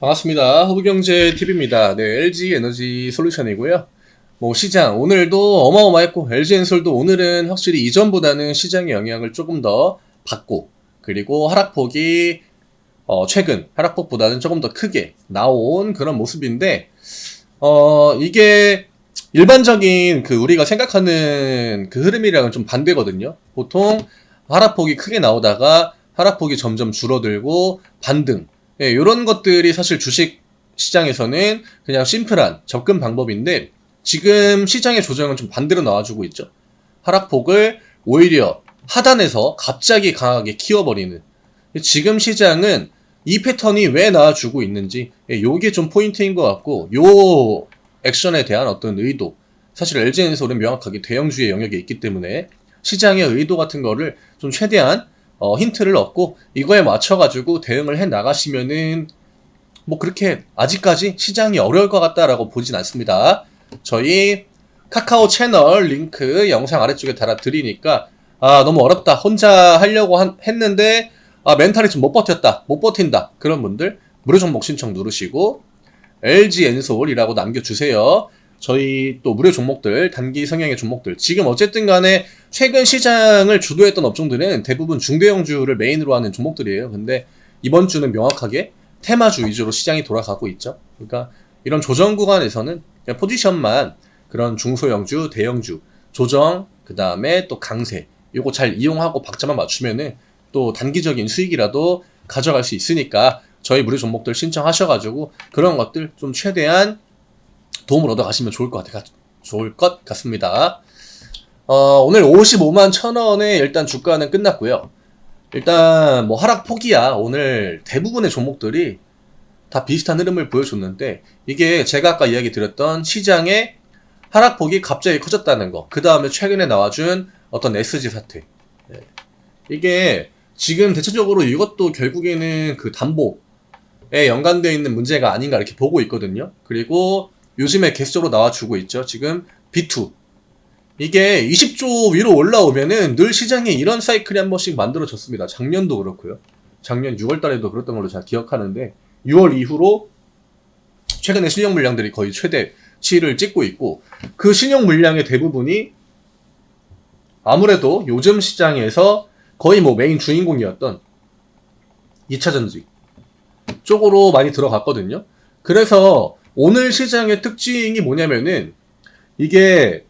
반갑습니다. 허브경제TV입니다. 네, LG에너지 솔루션이고요. 시장 오늘도 어마어마했고 LG엔솔도 오늘은 확실히 이전보다는 시장의 영향을 조금 더 받고, 그리고 하락폭이 최근 하락폭보다는 조금 더 크게 나온 그런 모습인데, 이게 일반적인 우리가 생각하는 그 흐름이랑은 좀 반대거든요. 보통 하락폭이 크게 나오다가 하락폭이 점점 줄어들고 반등, 이런 것들이 사실 주식 시장에서는 그냥 심플한 접근 방법인데, 지금 시장의 조정은 좀 반대로 나와주고 있죠. 하락폭을 오히려 하단에서 갑자기 강하게 키워버리는, 지금 시장은 이 패턴이 왜 나와주고 있는지, 요게 좀 포인트인 것 같고, 요 액션에 대한 어떤 의도, 사실 LG엔솔은 명확하게 대형주의 영역에 있기 때문에 시장의 의도 같은 거를 좀 최대한 힌트를 얻고 이거에 맞춰가지고 대응을 해 나가시면은 그렇게 아직까지 시장이 어려울 것 같다라고 보진 않습니다. 저희 카카오 채널 링크 영상 아래쪽에 달아 드리니까, 너무 어렵다, 혼자 하려고 했는데 멘탈이 좀 못 버텼다, 못 버틴다, 그런 분들 무료 종목 신청 누르시고 LG엔솔이라고 남겨주세요. 저희 또 무료 종목들, 단기 성향의 종목들, 지금 어쨌든 간에 최근 시장을 주도했던 업종들은 대부분 중대형주를 메인으로 하는 종목들이에요. 근데 이번 주는 명확하게 테마주 위주로 시장이 돌아가고 있죠. 그러니까 이런 조정 구간에서는 그냥 포지션만 그런 중소형주, 대형주 조정, 그 다음에 또 강세, 요거 잘 이용하고 박자만 맞추면은 또 단기적인 수익이라도 가져갈 수 있으니까 저희 무료 종목들 신청하셔가지고 그런 것들 좀 최대한 도움을 얻어 가시면 좋을 것 같습니다. 오늘 55만 1,000원에 일단 주가는 끝났고요. 일단 하락폭이야. 오늘 대부분의 종목들이 다 비슷한 흐름을 보여줬는데, 이게 제가 아까 이야기 드렸던 시장의 하락폭이 갑자기 커졌다는 거, 그 다음에 최근에 나와준 어떤 SG 사태, 이게 지금 대체적으로 이것도 결국에는 그 담보에 연관되어 있는 문제가 아닌가 이렇게 보고 있거든요. 그리고 요즘에 계속적으로 나와주고 있죠. 지금 B2, 이게 20조 위로 올라오면은 늘 시장에 이런 사이클이 한 번씩 만들어졌습니다. 작년도 그렇고요. 작년 6월 달에도 그랬던 걸로 제가 기억하는데, 6월 이후로 최근에 신용 물량들이 거의 최대치를 찍고 있고, 그 신용 물량의 대부분이 아무래도 요즘 시장에서 거의 메인 주인공이었던 2차전지 쪽으로 많이 들어갔거든요. 그래서 오늘 시장의 특징이 뭐냐면은, 이게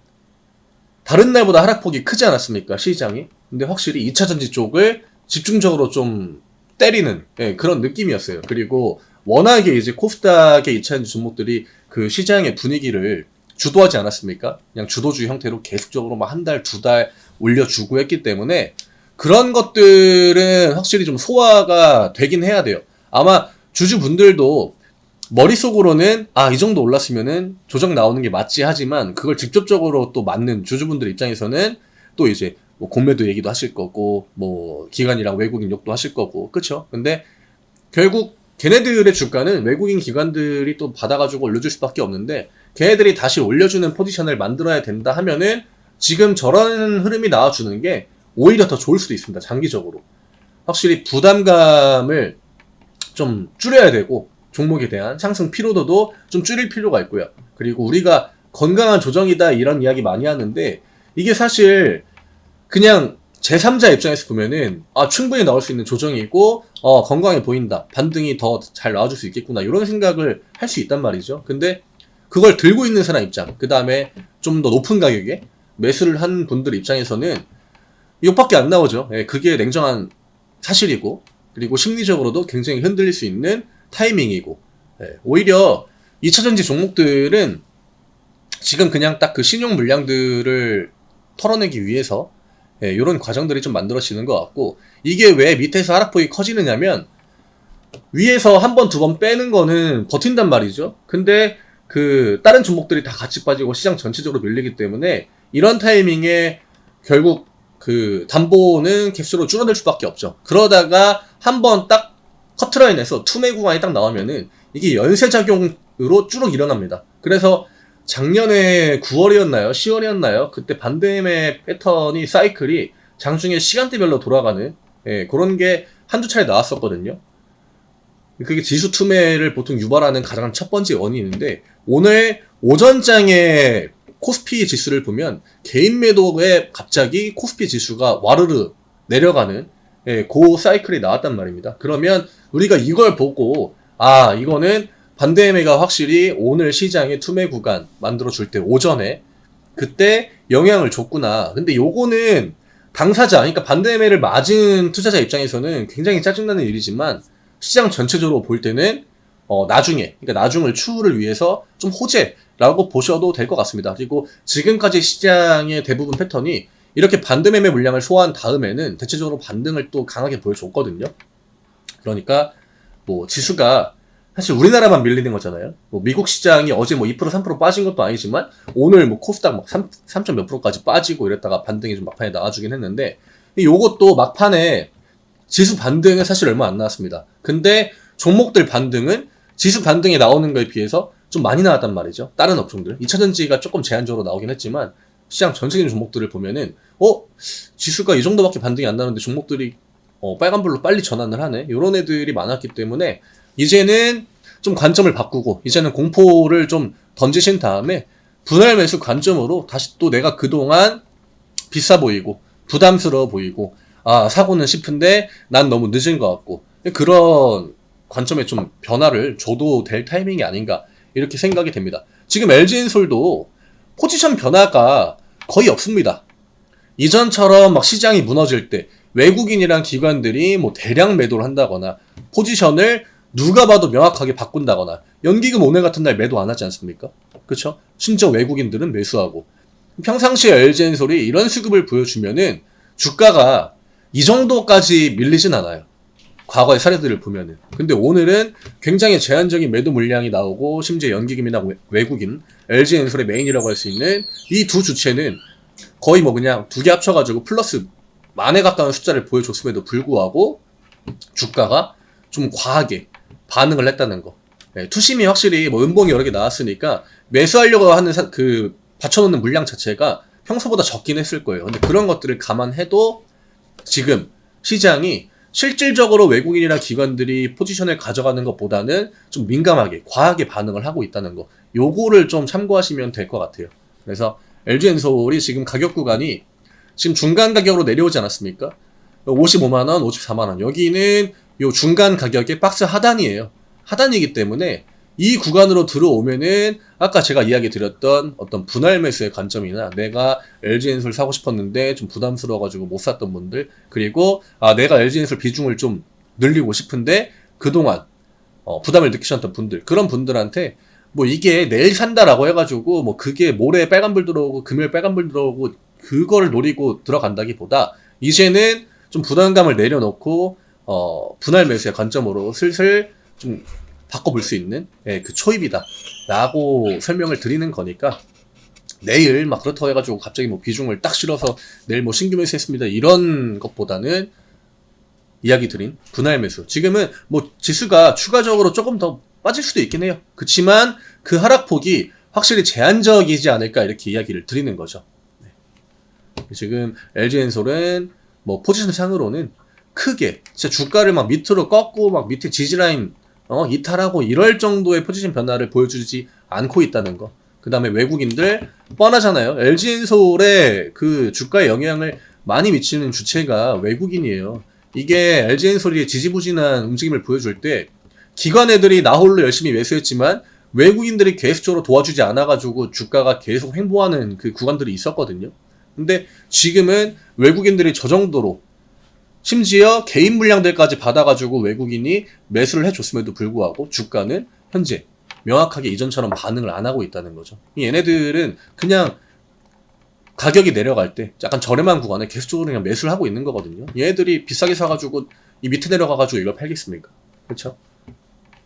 다른 날보다 하락폭이 크지 않았습니까, 시장이? 근데 확실히 2차전지 쪽을 집중적으로 좀 때리는, 그런 느낌이었어요. 그리고 워낙에 이제 코스닥의 2차전지 종목들이 그 시장의 분위기를 주도하지 않았습니까? 그냥 주도주 형태로 계속적으로 한 달, 두 달 올려주고 했기 때문에 그런 것들은 확실히 좀 소화가 되긴 해야 돼요. 아마 주주분들도 머릿속으로는 이 정도 올랐으면은 조정 나오는 게 맞지 하지만, 그걸 직접적으로 또 맞는 주주분들 입장에서는 또 이제 공매도 얘기도 하실 거고, 기관이랑 외국인 욕도 하실 거고, 그쵸? 근데 결국 걔네들의 주가는 외국인 기관들이 또 받아가지고 올려줄 수밖에 없는데, 걔네들이 다시 올려주는 포지션을 만들어야 된다 하면은 지금 저런 흐름이 나와주는 게 오히려 더 좋을 수도 있습니다. 장기적으로 확실히 부담감을 좀 줄여야 되고, 종목에 대한 상승 피로도도 좀 줄일 필요가 있고요. 그리고 우리가 건강한 조정이다 이런 이야기 많이 하는데, 이게 사실 그냥 제3자 입장에서 보면은 충분히 나올 수 있는 조정이고, 건강해 보인다, 반등이 더 잘 나와줄 수 있겠구나, 이런 생각을 할 수 있단 말이죠. 근데 그걸 들고 있는 사람 입장, 그 다음에 좀 더 높은 가격에 매수를 한 분들 입장에서는 이것밖에 안 나오죠. 그게 냉정한 사실이고, 그리고 심리적으로도 굉장히 흔들릴 수 있는 타이밍이고, 오히려 2차전지 종목들은 지금 그냥 딱 그 신용 물량들을 털어내기 위해서 이런 과정들이 좀 만들어지는 것 같고, 이게 왜 밑에서 하락폭이 커지느냐면, 위에서 한 번, 두 번 빼는 거는 버틴단 말이죠. 근데 그 다른 종목들이 다 같이 빠지고 시장 전체적으로 밀리기 때문에 이런 타이밍에 결국 그 담보는 갭수로 줄어들 수밖에 없죠. 그러다가 한 번 딱 커트라인에서 투매 구간이 딱 나오면은 이게 연쇄작용으로 쭉 일어납니다. 그래서 작년에 9월이었나요? 10월이었나요? 그때 반대매 패턴이, 사이클이 장중에 시간대별로 돌아가는, 그런 게 한두 차례 나왔었거든요. 그게 지수 투매를 보통 유발하는 가장 첫 번째 원인인데, 오늘 오전장의 코스피 지수를 보면 개인 매도에 갑자기 코스피 지수가 와르르 내려가는 그 사이클이 나왔단 말입니다. 그러면 우리가 이걸 보고 이거는 반대매가 확실히 오늘 시장의 투매 구간 만들어줄 때 오전에 그때 영향을 줬구나. 근데 요거는 당사자, 그러니까 반대매를 맞은 투자자 입장에서는 굉장히 짜증나는 일이지만 시장 전체적으로 볼 때는 나중에, 그러니까 나중을 추후를 위해서 좀 호재라고 보셔도 될 것 같습니다. 그리고 지금까지 시장의 대부분 패턴이 이렇게 반대매매 물량을 소화한 다음에는 대체적으로 반등을 또 강하게 보여줬거든요. 그러니까 뭐 지수가 사실 우리나라만 밀리는 거잖아요. 뭐 미국 시장이 어제 뭐 2% 3% 빠진 것도 아니지만 오늘 뭐 코스닥 막 3점 몇 프로까지 빠지고 이랬다가 반등이 좀 막판에 나와주긴 했는데, 요것도 막판에 지수 반등은 사실 얼마 안 나왔습니다. 근데 종목들 반등은 지수 반등이 나오는 거에 비해서 좀 많이 나왔단 말이죠. 다른 업종들. 2차전지가 조금 제한적으로 나오긴 했지만 시장 전체적인 종목들을 보면은 지수가 이 정도밖에 반등이 안 나오는데 종목들이 빨간불로 빨리 전환을 하네. 요런 애들이 많았기 때문에 이제는 좀 관점을 바꾸고 이제는 공포를 좀 던지신 다음에 분할 매수 관점으로 다시 또 내가 그동안 비싸 보이고 부담스러워 보이고 사고는 싶은데 난 너무 늦은 것 같고 그런 관점에 좀 변화를 줘도 될 타이밍이 아닌가 이렇게 생각이 됩니다. 지금 LG엔솔도 포지션 변화가 거의 없습니다. 이전처럼 막 시장이 무너질 때 외국인이랑 기관들이 뭐 대량 매도를 한다거나 포지션을 누가 봐도 명확하게 바꾼다거나 연기금 오늘 같은 날 매도 안 하지 않습니까? 그쵸? 심지어 외국인들은 매수하고 평상시에 LG엔솔이 이런 수급을 보여주면은 주가가 이 정도까지 밀리진 않아요. 과거의 사례들을 보면은. 근데 오늘은 굉장히 제한적인 매도 물량이 나오고 심지어 연기금이나 외국인, LG엔솔의 메인이라고 할 수 있는 이 두 주체는 거의 뭐 그냥 두 개 합쳐가지고 플러스 만에 가까운 숫자를 보여줬음에도 불구하고 주가가 좀 과하게 반응을 했다는 거. 투심이 확실히 뭐 음봉이 여러 개 나왔으니까 매수하려고 하는 받쳐놓는 물량 자체가 평소보다 적긴 했을 거예요. 근데 그런 것들을 감안해도 지금 시장이 실질적으로 외국인이나 기관들이 포지션을 가져가는 것보다는 좀 민감하게 과하게 반응을 하고 있다는 거, 요거를 좀 참고하시면 될 것 같아요. 그래서 LG엔솔이 지금 가격 구간이 지금 중간 가격으로 내려오지 않았습니까? 55만원, 54만원. 여기는 요 중간 가격의 박스 하단이에요. 하단이기 때문에 이 구간으로 들어오면은 아까 제가 이야기 드렸던 어떤 분할 매수의 관점이나 내가 LG엔솔 사고 싶었는데 좀 부담스러워가지고 못 샀던 분들, 그리고 내가 LG엔솔 비중을 좀 늘리고 싶은데 그동안 부담을 느끼셨던 분들, 그런 분들한테 뭐 이게 내일 산다라고 해가지고 뭐 그게 모레 빨간불 들어오고 금요일 빨간불 들어오고 그거를 노리고 들어간다기보다 이제는 좀 부담감을 내려놓고 분할 매수의 관점으로 슬슬 좀 바꿔볼 수 있는 그 초입이다 라고 설명을 드리는 거니까, 내일 막 그렇다고 해가지고 갑자기 뭐 비중을 딱 실어서 내일 뭐 신규 매수했습니다 이런 것보다는 이야기 드린 분할 매수, 지금은 뭐 지수가 추가적으로 조금 더 빠질 수도 있긴 해요. 그렇지만 그 하락폭이 확실히 제한적이지 않을까 이렇게 이야기를 드리는 거죠. 지금 LG엔솔은 뭐 포지션 상으로는 크게 진짜 주가를 막 밑으로 꺾고 막 밑에 지지라인 이탈하고 이럴 정도의 포지션 변화를 보여주지 않고 있다는 거. 그 다음에 외국인들 뻔하잖아요. LG엔솔의 그 주가에 영향을 많이 미치는 주체가 외국인이에요. 이게 LG엔솔이 지지부진한 움직임을 보여줄 때 기관 애들이 나홀로 열심히 매수했지만 외국인들이 계속적으로 도와주지 않아가지고 주가가 계속 횡보하는 그 구간들이 있었거든요. 근데 지금은 외국인들이 저 정도로 심지어 개인 물량들까지 받아가지고 외국인이 매수를 해줬음에도 불구하고 주가는 현재 명확하게 이전처럼 반응을 안 하고 있다는 거죠. 얘네들은 그냥 가격이 내려갈 때 약간 저렴한 구간에 계속적으로 그냥 매수를 하고 있는 거거든요. 얘네들이 비싸게 사가지고 이 밑에 내려가가지고 이걸 팔겠습니까? 그렇죠?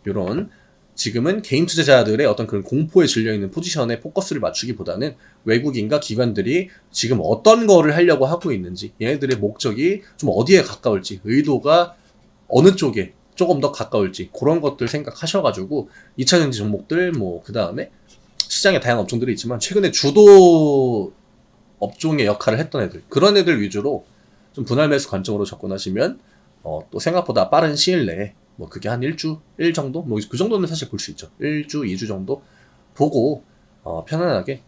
요런 지금은 개인 투자자들의 어떤 그런 공포에 질려있는 포지션에 포커스를 맞추기보다는 외국인과 기관들이 지금 어떤 거를 하려고 하고 있는지, 얘네들의 목적이 좀 어디에 가까울지, 의도가 어느 쪽에 조금 더 가까울지, 그런 것들 생각하셔가지고 2차전지 종목들 뭐 그 다음에 시장에 다양한 업종들이 있지만 최근에 주도 업종의 역할을 했던 애들, 그런 애들 위주로 좀 분할 매수 관점으로 접근하시면 또 생각보다 빠른 시일 내에 뭐 그게 한 1 정도? 뭐 그 정도는 사실 볼 수 있죠. 1주, 2주 정도 보고 편안하게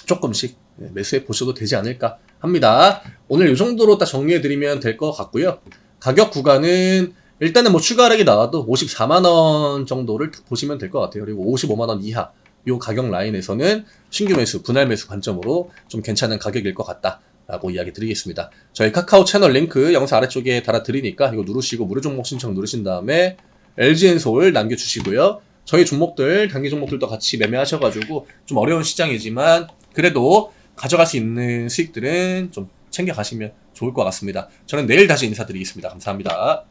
조금씩 매수해 보셔도 되지 않을까 합니다. 오늘 이 정도로 딱 정리해 드리면 될 것 같고요. 가격 구간은 일단은 뭐 추가 하락이 나와도 54만원 정도를 딱 보시면 될 것 같아요. 그리고 55만원 이하 요 가격 라인에서는 신규 매수, 분할 매수 관점으로 좀 괜찮은 가격일 것 같다 라고 이야기 드리겠습니다. 저희 카카오 채널 링크 영상 아래쪽에 달아 드리니까 이거 누르시고 무료 종목 신청 누르신 다음에 LG엔솔 남겨주시고요. 저희 종목들, 단기 종목들도 같이 매매하셔가지고 좀 어려운 시장이지만 그래도 가져갈 수 있는 수익들은 좀 챙겨가시면 좋을 것 같습니다. 저는 내일 다시 인사드리겠습니다. 감사합니다.